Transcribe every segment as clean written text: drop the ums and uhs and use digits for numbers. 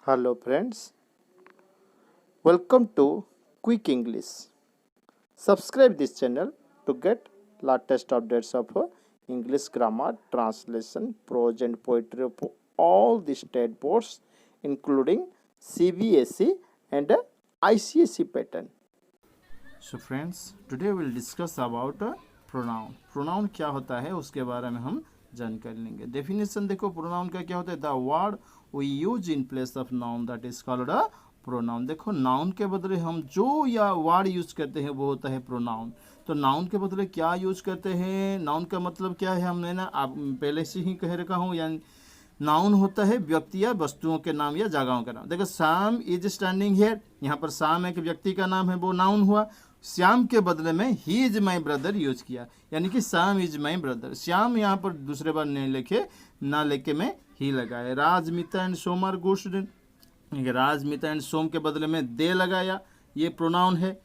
Hello friends, welcome to Quick English. Subscribe this channel to get latest updates of English grammar, translation, prose and poetry of all the state boards including CBSE and ICSE pattern. So friends, today we will discuss about pronoun. Pronoun क्या होता है उसके बारे में हम जानकारी लेंगे. Definition देखो pronoun का क्या होता है. The word we use in place of noun that is called a pronoun. देखो noun के बदले हम जो या word यूज करते हैं वो होता है pronoun. तो noun के बदले क्या यूज करते हैं. noun का मतलब क्या है हमने ना पहले से ही कह रखा हूँ. यानी नाउन होता है व्यक्ति या वस्तुओं के नाम या जगहों का नाम. देखो श्याम इज स्टैंडिंग हियर, यहाँ पर श्याम एक व्यक्ति का नाम है, वो नाउन हुआ. श्याम के बदले में he is my brother use किया, यानी कि Shyam is my brother. Shyam यहाँ पर दूसरे बार नहीं लिखे, ना लेके में ही लगाया. Raj, Mita and Som are good student. Raj, Mita and सोम के बदले में दे लगाया, ये प्रोनाउन है.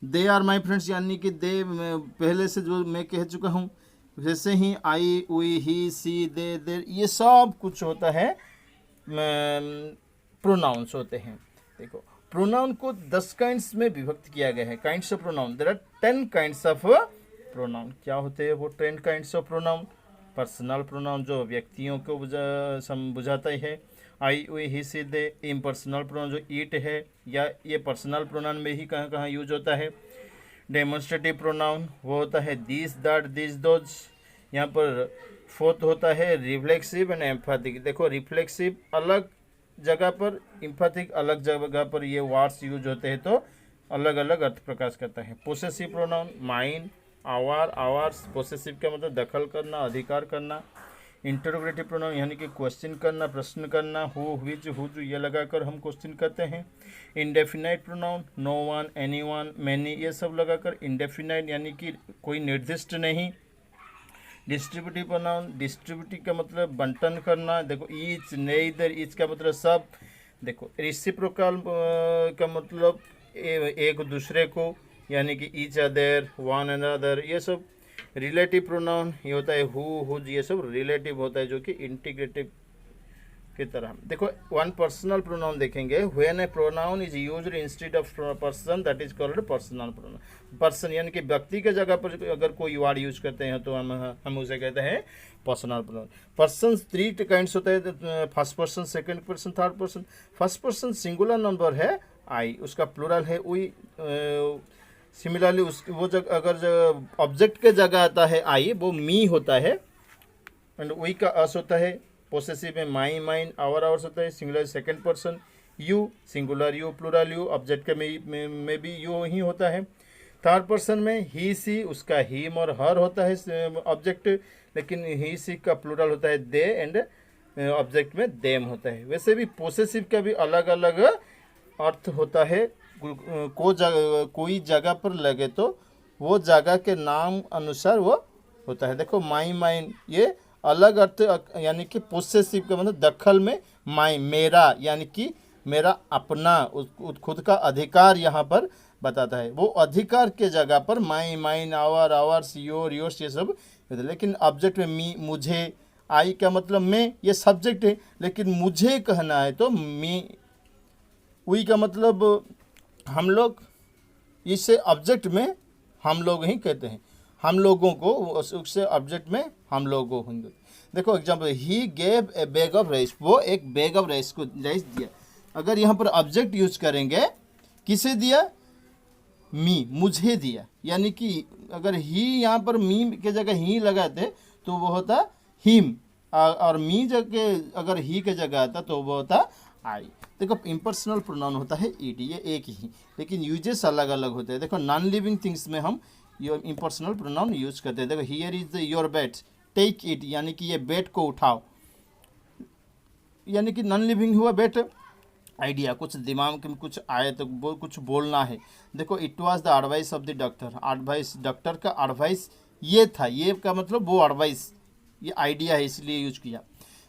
दे आर माई फ्रेंड्स, यानी कि दे पहले से जो मैं कह चुका हूँ. वैसे ही आई, वी, ही, सी, दे, देर, ये सब कुछ होता है प्रोनाउंस होते हैं. देखो प्रोनाउन को 10 काइंड्स में विभक्त किया गया है. Kinds of pronoun, there are 10 kinds of pronoun. क्या होते हैं वो 10 kinds of pronoun. Personal pronoun जो व्यक्तियों को बुझाता है. I, we, he, she, they. Impersonal pronoun जो ईट है, या ये पर्सनल प्रोनाउन में ही कहाँ कहाँ यूज होता है. डेमोन्स्ट्रेटिव प्रोनाउन वो होता है दिस, दैट, दिस, दोज. यहाँ पर फोर्थ होता है रिफ्लेक्सिव एंड एम्फैथिक. देखो रिफ्लेक्सिव अलग जगह पर, एम्फैथिक अलग जगह पर ये वर्ड्स यूज होते हैं, तो अलग अलग अर्थ प्रकाश करता है. Possessive pronoun mine, our, ours. Possessive का मतलब दखल करना, अधिकार करना. इंटरोगेटिव प्रोनाउन यानी कि क्वेश्चन करना, प्रश्न करना. हु, व्हिच, हुज ये लगाकर हम क्वेश्चन करते हैं. Indefinite pronoun no one, any one, many, ये सब लगाकर. इंडेफिनाइट यानी कि कोई निर्दिष्ट नहीं. डिस्ट्रीब्यूटिव प्रोनाउन, डिस्ट्रीब्यूटिव का मतलब बंटन करना. देखो ईच, नेइदर, ईच का मतलब सब. देखो रेसिप्रोकल का मतलब एक दूसरे को, यानी कि ईच अदर, वन अनदर, ये सब. रिलेटिव प्रोनाउन ये होता है हु, हुज, ये सब रिलेटिव होता है, जो कि इंटीग्रेटिव की तरह. देखो वन पर्सनल प्रोनाउन देखेंगे. When A pronoun is used instead of person that is called personal pronoun. Person यानी कि व्यक्ति के जगह पर अगर कोई वर्ड यूज करते हैं तो हम उसे कहते हैं पर्सनल प्रोनाउन. पर्सन 3 काइंड्स होते हैं. First person, second person, third person. First person singular number है आई, उसका प्लूरल है वी. सिमिलरली वो अगर ऑब्जेक्ट के जगह आता है आई, वो मी होता है. एंड वी का अस होता है. पोसेसिव में माई, माइन, आवर, आवर्स होता है. Singular second person you, singular you, plural you. Object के में भी यू ही होता है. थर्ड पर्सन में ही, सी, उसका हिम और हर होता है ऑब्जेक्ट, लेकिन ही, सी का प्लूरल होता है दे, एंड ऑब्जेक्ट में देम होता है. वैसे भी पोसेसिव का भी अलग अलग अर्थ होता है. कोई जगह पर लगे तो वो जगह के नाम अनुसार वो होता है. देखो माई, माइन, ये अलग अर्थ, यानी कि पोसेसिव का मतलब दखल में. माई मेरा, यानी कि मेरा अपना, खुद का अधिकार यहाँ पर बताता है. वो अधिकार के जगह पर my, mine, our, ours, your, yours, ये सब. लेकिन ऑब्जेक्ट में मी, मुझे. आई का मतलब मैं, ये सब्जेक्ट है, लेकिन मुझे कहना है तो मी. वी का मतलब हम लोग, इसे ऑब्जेक्ट में हम लोग ही कहते हैं. हम लोगों को, उससे ऑब्जेक्ट में हम लोगों होंगे. देखो example, he gave a bag of rice. वो एक बैग ऑफ राइस को राइस दिया. अगर यहाँ पर ऑब्जेक्ट यूज करेंगे, किसे दिया, मी, मुझे दिया. यानी कि अगर ही यहाँ पर मी के जगह ही लगाते तो वो होता हिम, और मी जगह अगर ही के जगह आता तो वो होता आई. देखो इम्पर्सनल प्रोनाउन होता है इट, ये एक ही, लेकिन यूजेस अलग अलग होते हैं. देखो नॉन लिविंग थिंग्स में हम ये इम्पर्सनल प्रोनाउन यूज करते हैं. देखो here is your bed, take it, यानी कि ये बेड को उठाओ, यानी कि नॉन लिविंग हुआ बेड. आइडिया, कुछ दिमाग में कुछ आए तो कुछ बोलना है. देखो it was the advice of the doctor. Advice, doctor का एडवाइस ये था, ये का मतलब वो एडवाइस, ये आइडिया है, इसलिए यूज किया.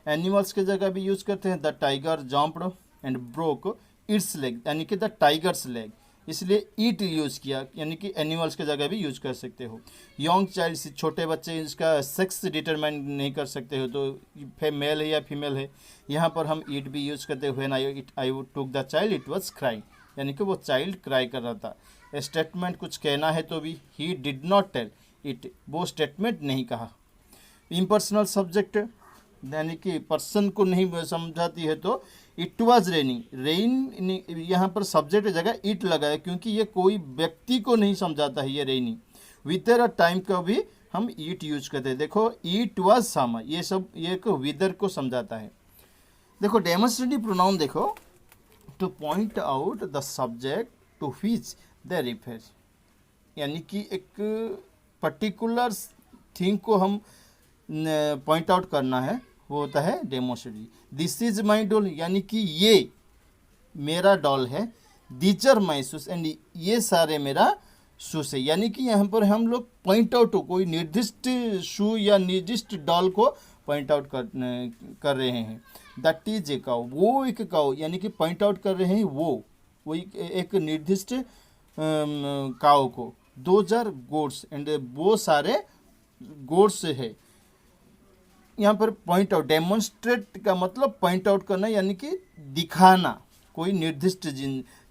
एनिमल्स के जगह भी यूज करते हैं. The tiger jumped and broke it's leg, यानी कि द टाइगर्स लेग. इसलिए ईट यूज़ किया, यानी कि एनिमल्स की जगह भी यूज कर सकते हो। यंग चाइल्ड, छोटे बच्चे, इसका सेक्स डिटरमाइन नहीं कर सकते हो तो मेल है या फीमेल है। यहाँ पर हम ईट भी यूज़ करते हुए ना, I took the child it was crying, यानी कि वो चाइल्ड क्राई कर रहा था। स्टेटमेंट कुछ कहना है तो भी he did not tell it, वो स्टेटमेंट नहीं कहा। इम्पर्सनल सब्जेक्ट यानी कि पर्सन को नहीं समझाती है तो इट वाज रेनिंग, रेन यहाँ पर सब्जेक्ट जगह इट लगा है क्योंकि ये कोई व्यक्ति को नहीं समझाता है, ये रेनिंग। विदर और टाइम का भी हम इट यूज करते हैं। देखो इट वाज समर, ये सब ये को विदर को समझाता है। देखो डेमोन्स्ट्रेटिव प्रोनाउन देखो, to point out the subject to which they refer, यानी कि एक पर्टिकुलर थिंग को हम पॉइंट आउट करना है, वो होता है demonstrative. This is my doll, यानी कि ये मेरा डॉल है। These are my shoes, and ये सारे मेरा शूज है, यानी कि यहाँ पर हम लोग पॉइंट आउट हो, कोई निर्दिष्ट शू या निर्दिष्ट डॉल को पॉइंट आउट कर रहे हैं। दैट इज ए काउ, वो एक काउ, यानी कि पॉइंट आउट कर रहे हैं वो एक निर्दिष्ट काउ को। दोज आर गोड्स, एंड वो सारे गोड्स है। यहाँ पर पॉइंट आउट, डेमोन्स्ट्रेट का मतलब पॉइंट आउट करना, यानी कि दिखाना कोई निर्दिष्ट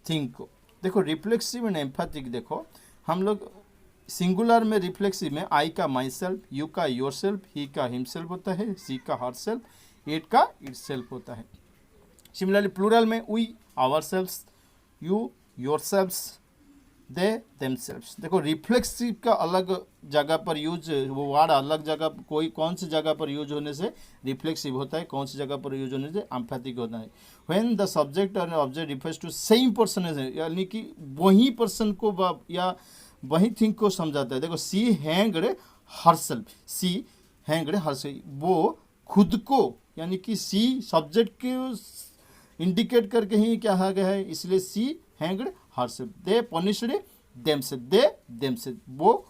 थिंग को। देखो रिफ्लेक्सिव एंड एम्फैथिक, देखो हम लोग सिंगुलर में रिफ्लेक्सिव में आई का माई सेल्फ, यू का योर सेल्फ, ही का हिमसेल्फ होता है, सी का हर सेल्फ, इट का इट सेल्फ होता है। सिमिलरली प्लूरल में we ourselves, you yourselves, they themselves. देखो रिफ्लेक्सिव का अलग जगह पर यूज, वो वर्ड अलग जगह, कोई कौन सी जगह पर यूज होने से रिफ्लेक्सिव होता है, कौन सी जगह पर यूज होने से एम्फैथिक होता है। व्हेन द सब्जेक्ट और object refers to same person, यानी कि वही पर्सन को या वही थिंग को समझाता है। देखो सी हैंग्ड हरसेल्फ, सी हैंग्ड हरसेल्फ, वो खुद को, यानी कि सी सब्जेक्ट के इंडिकेट करके ही क्या आ गया है, इसलिए she hanged herself. They punished themselves, they themselves, वो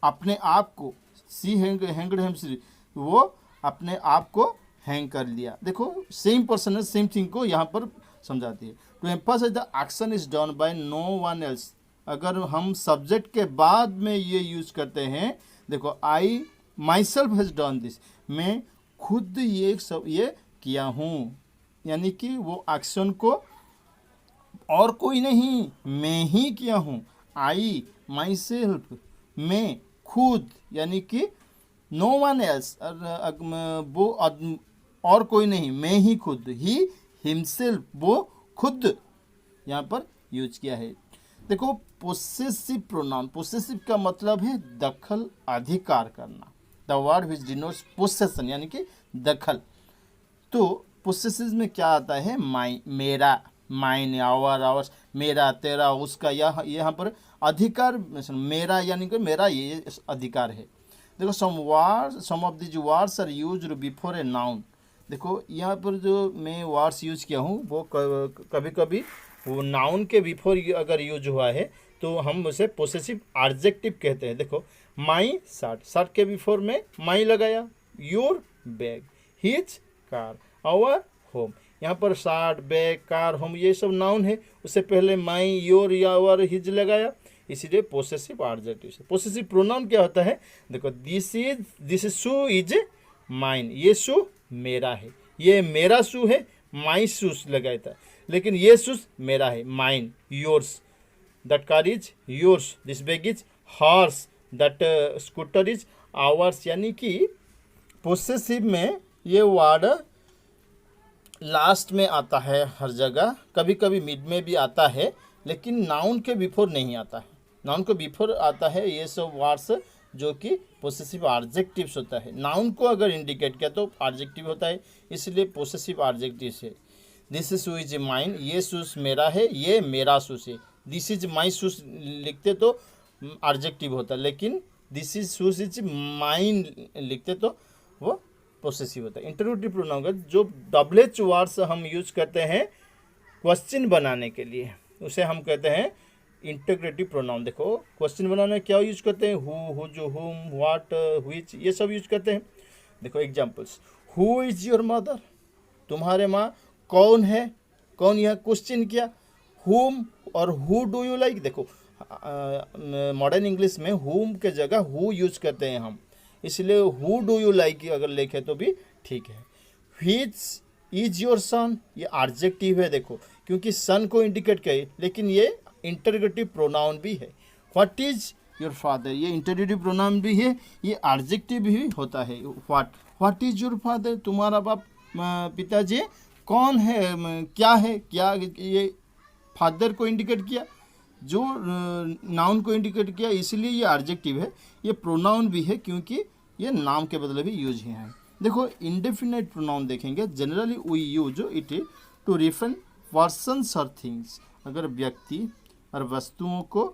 अपने आप को, सी हैंग्ड हिमसेल्फ, वो अपने आप को हैंग कर लिया। देखो सेम पर्सन सेम थिंग को यहाँ पर समझाती है। To emphasise the action is done by no one else, अगर हम सब्जेक्ट के बाद में ये यूज करते हैं, देखो I myself has done this, मैं खुद ये किया हूँ, यानी कि वो एक्शन को और कोई नहीं, मैं ही किया हूँ। आई माई सेल्फ, मैं खुद, यानी कि नो वन एल्स, वो और कोई नहीं, मैं ही खुद, ही हिमसेल्फ, वो खुद यहाँ पर यूज किया है। देखो पोसेसिव प्रोनाउन, पोसेसिव का मतलब है दखल अधिकार करना। The word which denotes possession, यानी कि दखल। तो पोसेसिव में क्या आता है, माई, मेरा, माइन, आवर, आवर्स, मेरा, तेरा, उसका, यहाँ पर अधिकार, मेरा यानी कि मेरा ये अधिकार है। देखो some of these words are used before a noun. देखो यहाँ पर जो मैं वर्ड्स यूज किया हूँ वो कभी कभी वो नाउन के बिफोर अगर यूज हुआ है तो हम उसे पोसेसिव एडजेक्टिव कहते हैं। देखो माई शर्ट, शर्ट के बिफोर में माई लगाया। Your bag, his car, our home, यहाँ पर शर्ट, बैग, कार, होम ये सब नाउन है, उससे पहले माई, योर या आवर, हिज लगाया, इसीलिए पोसेसिव एडजेक्टिव से। पोसेसिव प्रोनाउन क्या होता है, देखो दिस शू इज माइन, ये शू मेरा है, ये मेरा शू है, माई शूज लगाया था, लेकिन ये शूज मेरा है, mine, yours, that car is yours, this bag is horse, that scooter is ours. यानी कि पोसेसिव में ये वर्ड लास्ट में आता है हर जगह, कभी कभी मिड में भी आता है, लेकिन नाउन के बिफोर नहीं आता है। नाउन के बिफोर आता है ये सब वर्ड्स जो कि पोसेसिव एडजेक्टिव्स होता है। नाउन को अगर इंडिकेट किया तो एडजेक्टिव होता है, इसलिए पोसेसिव एडजेक्टिव है। दिस शू इज माइन, ये शूज मेरा है, ये मेरा शूज है। दिस इज माई शूज लिखते तो एडजेक्टिव होता है, लेकिन this is shoes is mine लिखते तो वो पोसेसिव होता है। इंटरोगेटिव प्रोनाउन का जो डबल एच वर्ड्स हम यूज करते हैं क्वेश्चन बनाने के लिए, उसे हम कहते हैं इंटरोगेटिव प्रोनाउन। देखो क्वेश्चन बनाने क्या यूज करते हैं, हु, जो, हुम, व्हाट, व्हिच, ये सब यूज करते हैं। देखो examples, who is your mother, तुम्हारे माँ कौन है, कौन, यह क्वेश्चन किया। whom और who do you like, देखो मॉडर्न इंग्लिश में whom के जगह who यूज करते हैं हम, इसलिए who do you like अगर लिखे तो भी ठीक है। which is your son, ये एडजेक्टिव है देखो, क्योंकि सन को इंडिकेट करे, लेकिन ये इंटरोगेटिव प्रोनाउन भी है। व्हाट इज योर फादर, ये इंटरोगेटिव प्रोनाउन भी है, ये एडजेक्टिव भी होता है। व्हाट इज योर फादर, तुम्हारा बाप पिताजी कौन है, क्या है, क्या ये फादर को इंडिकेट किया, जो नाउन को इंडिकेट किया, इसलिए ये एडजेक्टिव है। ये प्रोनाउन भी है क्योंकि ये नाम के बदले भी यूज है। देखो इंडेफिनाइट प्रोनाउन देखेंगे, generally we use it to refer persons और थिंग्स, अगर व्यक्ति और वस्तुओं को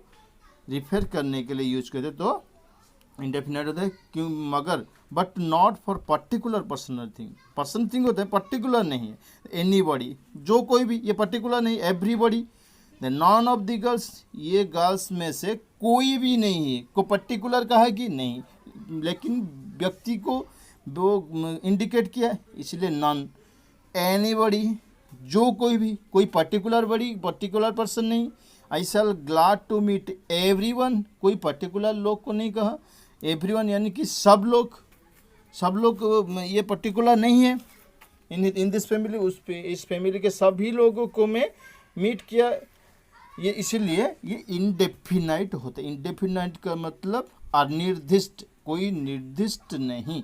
रिफर करने के लिए यूज करते तो इंडेफिनाइट होता है, क्यों, मगर but not for particular person और थिंग। पर्सन थिंग होता है, पर्टिकुलर नहीं है। एनीबॉडी, जो कोई भी, ये पर्टिकुलर नहीं, everybody. None of the girls, ये गर्ल्स में से कोई भी नहीं है, को पर्टिकुलर कहा कि नहीं, लेकिन व्यक्ति को वो इंडिकेट किया है, इसलिए नॉन। एनीबॉडी, जो कोई भी, कोई पर्टिकुलर बड़ी, पर्टिकुलर पर्सन नहीं। आई शैल ग्लैड टू मीट एवरीवन, कोई पर्टिकुलर लोग को नहीं कहा। एवरीवन यानी कि सब लोग, सब लोग ये पर्टिकुलर नहीं है। इन दिस फैमिली, इस फैमिली के सभी लोगों को मैं मीट किया, ये इसीलिए ये इंडेफिनाइट होता है। इंडेफिनाइट का मतलब अनिर्दिष्ट, कोई निर्दिष्ट नहीं,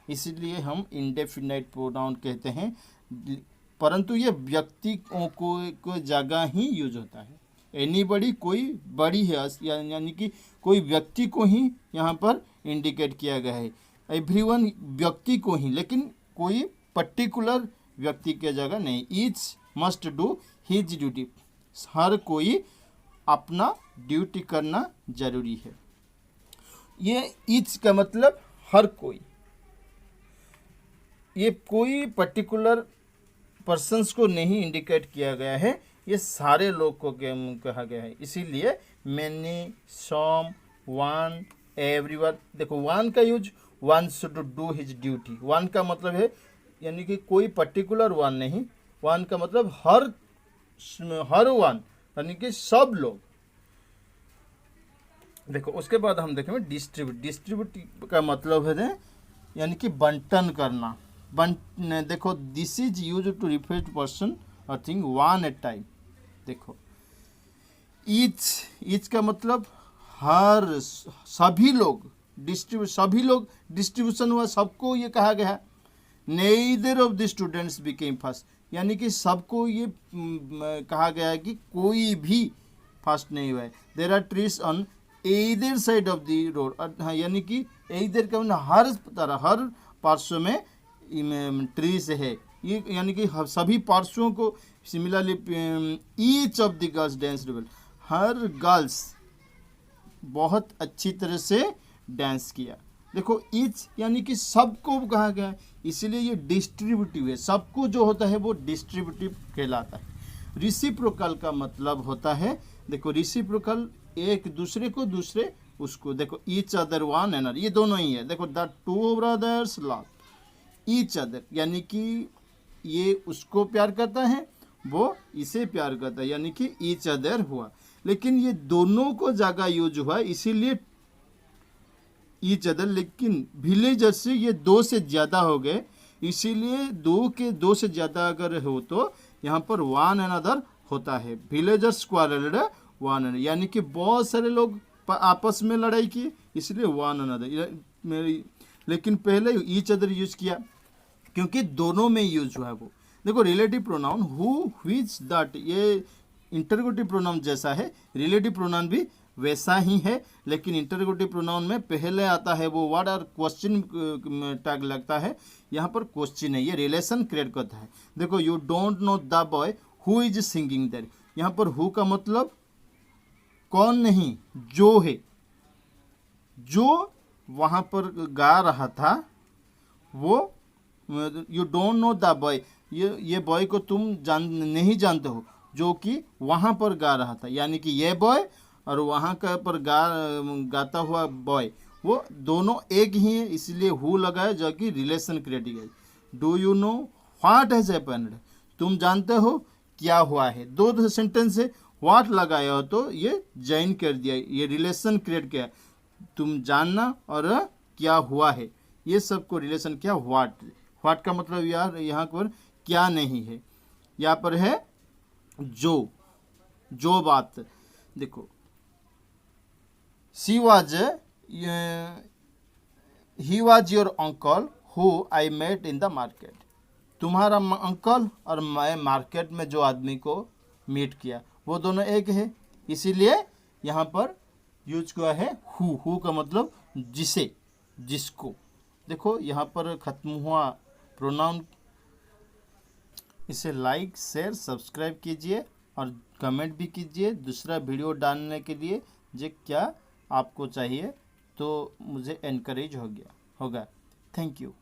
इसलिए हम इंडेफिनाइट प्रोनाउन कहते हैं, परंतु ये व्यक्ति को जगह ही यूज होता है। एनीबडी, कोई बड़ी है, यानी कि कोई व्यक्ति को ही यहाँ पर इंडिकेट किया गया है। एवरीवन, व्यक्ति को ही, लेकिन कोई पर्टिकुलर व्यक्ति के जगह नहीं। Each must do his duty, हर कोई अपना ड्यूटी करना जरूरी है। ये ईच का मतलब हर कोई, ये कोई पर्टिकुलर पर्सन्स को नहीं इंडिकेट किया गया है, ये सारे लोग को कहा गया है। इसीलिए मैनी, सम, वन, एवरीवन। देखो वन का use, one should do his duty. One का मतलब है यानी कि कोई पर्टिकुलर वन नहीं, वन का मतलब हर वन, यानी कि सब लोग। देखो उसके बाद हम देखेंगे डिस्ट्रीब्यूट। डिस्ट्रीब्यूट का मतलब है यानी कि बंटन करना। देखो this is use to refer to person और थिंग वन एट टाइम। देखो ईच का मतलब हर, सभी लोग, सभी लोग डिस्ट्रीब्यूशन हुआ, सबको ये कहा गया। Neither of the students became first, यानी कि सबको ये कहा गया है कि कोई भी फर्स्ट नहीं हुआ है। There are trees on either side of the road, यानी कि एदर का मतलब हर तरह, हर पार्श्व में ट्रीज है, ये यानी कि सभी पार्श्वों को। Similarly each of the girls danced well, her girls बहुत अच्छी तरह से डांस किया। देखो ईच यानी कि सबको कहा गया है, इसलिए ये डिस्ट्रीब्यूटिव है। सबको जो होता है वो डिस्ट्रीब्यूटिव कहलाता है। रिसिप्रोकल का मतलब होता है, देखो रिसिप्रोकल एक दूसरे को, दूसरे उसको। देखो ईच अदर, वन एनदर, ये दोनों ही है। देखो the two brothers love each other, यानी कि ये उसको प्यार करता है, वो इसे प्यार करता है, यानी कि ईच अदर हुआ। लेकिन ये दोनों को जगह यूज हुआ, इसीलिए ईच अदर। लेकिन विलेजर से ये दो से ज़्यादा हो गए, इसीलिए दो से ज़्यादा अगर हो तो यहाँ पर वन अनदर होता है। विलेजर्स क्वारल्ड वन अनदर, यानी कि बहुत सारे लोग आपस में लड़ाई किए, इसलिए वन अनदर। लेकिन पहले ईच अदर यूज किया क्योंकि दोनों में यूज हुआ है वो। देखो relative pronoun who, which, that, ये इंटरोगेटिव प्रोनाउन जैसा है, रिलेटिव प्रोनाउन भी वैसा ही है। लेकिन इंटरोगेटिव प्रोनाउन में पहले आता है वो वर्ड और क्वेश्चन टैग लगता है, यहाँ पर क्वेश्चन है, ये रिलेशन क्रिएट करता है। देखो you don't know the boy who is singing there, यहाँ पर हु का मतलब कौन नहीं, जो है, जो वहाँ पर गा रहा था वो। You don't know the boy, ये बॉय को तुम नहीं जानते हो, जो कि वहाँ पर गा रहा था, यानी कि ये बॉय और वहाँ का पर गाता हुआ बॉय, वो दोनों एक ही है, इसलिए हु लगाए जो कि रिलेशन क्रिएट किया। Do you know what has happened, तुम जानते हो क्या हुआ है। दो सेंटेंस है, व्हाट लगाया हो तो ये जॉइन कर दिया, ये रिलेशन क्रिएट किया, तुम जानना और क्या हुआ है, ये सबको रिलेशन किया व्हाट। व्हाट का मतलब यार यहाँ पर क्या नहीं है, यहाँ पर है जो बात। देखो he was your uncle who I met in the market. तुम्हारा अंकल और मैं मार्केट में जो आदमी को मीट किया वो दोनों एक है, इसीलिए यहाँ पर यूज हुआ है हु का मतलब जिसे, जिसको। देखो यहाँ पर खत्म हुआ प्रोनाउन। इसे लाइक शेयर सब्सक्राइब कीजिए और कमेंट भी कीजिए दूसरा वीडियो डालने के लिए जो क्या आपको चाहिए, तो मुझे एनकरेज होगा। Thank you.